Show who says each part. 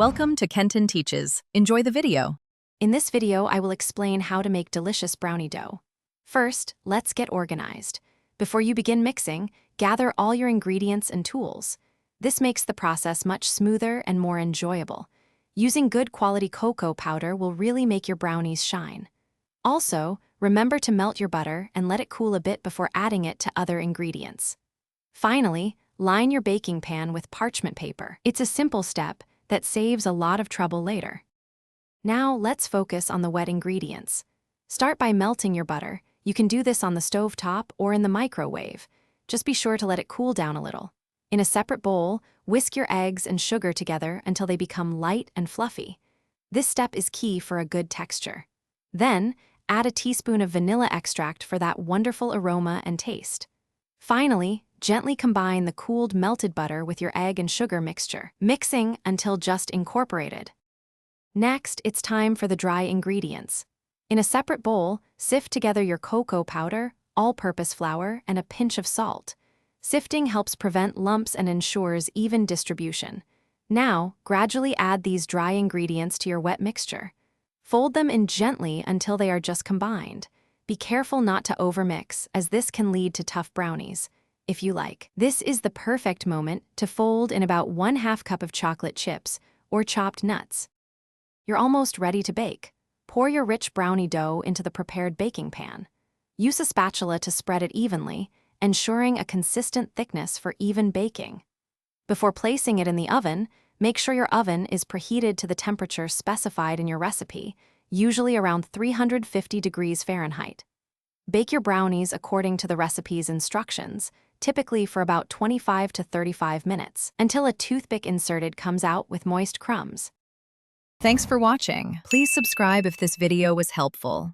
Speaker 1: Welcome to Kenton Teaches. Enjoy the video.
Speaker 2: In this video, I will explain how to make delicious brownie dough. First, let's get organized. Before you begin mixing, gather all your ingredients and tools. This makes the process much smoother and more enjoyable. Using good quality cocoa powder will really make your brownies shine. Also, remember to melt your butter and let it cool a bit before adding it to other ingredients. Finally, line your baking pan with parchment paper. It's a simple step that saves a lot of trouble later. Now let's focus on the wet ingredients. Start by melting your butter. You can do this on the stove top or in the microwave. Just be sure to let it cool down a little. In a separate bowl, whisk your eggs and sugar together until they become light and fluffy. This step is key for a good texture. Then, add a teaspoon of vanilla extract for that wonderful aroma and taste. Finally, gently combine the cooled melted butter with your egg and sugar mixture, mixing until just incorporated. Next, it's time for the dry ingredients. In a separate bowl, sift together your cocoa powder, all-purpose flour, and a pinch of salt. Sifting helps prevent lumps and ensures even distribution. Now, gradually add these dry ingredients to your wet mixture. Fold them in gently until they are just combined. Be careful not to overmix, as this can lead to tough brownies. If you like, this is the perfect moment to fold in about 1/2 cup of chocolate chips or chopped nuts. You're almost ready to bake. Pour your rich brownie dough into the prepared baking pan. Use a spatula to spread it evenly, ensuring a consistent thickness for even baking. Before placing it in the oven, make sure your oven is preheated to the temperature specified in your recipe, usually around 350 degrees Fahrenheit. Bake your brownies according to the recipe's instructions, typically for about 25 to 35 minutes, until a toothpick inserted comes out with moist crumbs.
Speaker 1: Thanks for watching. Please subscribe if this video was helpful.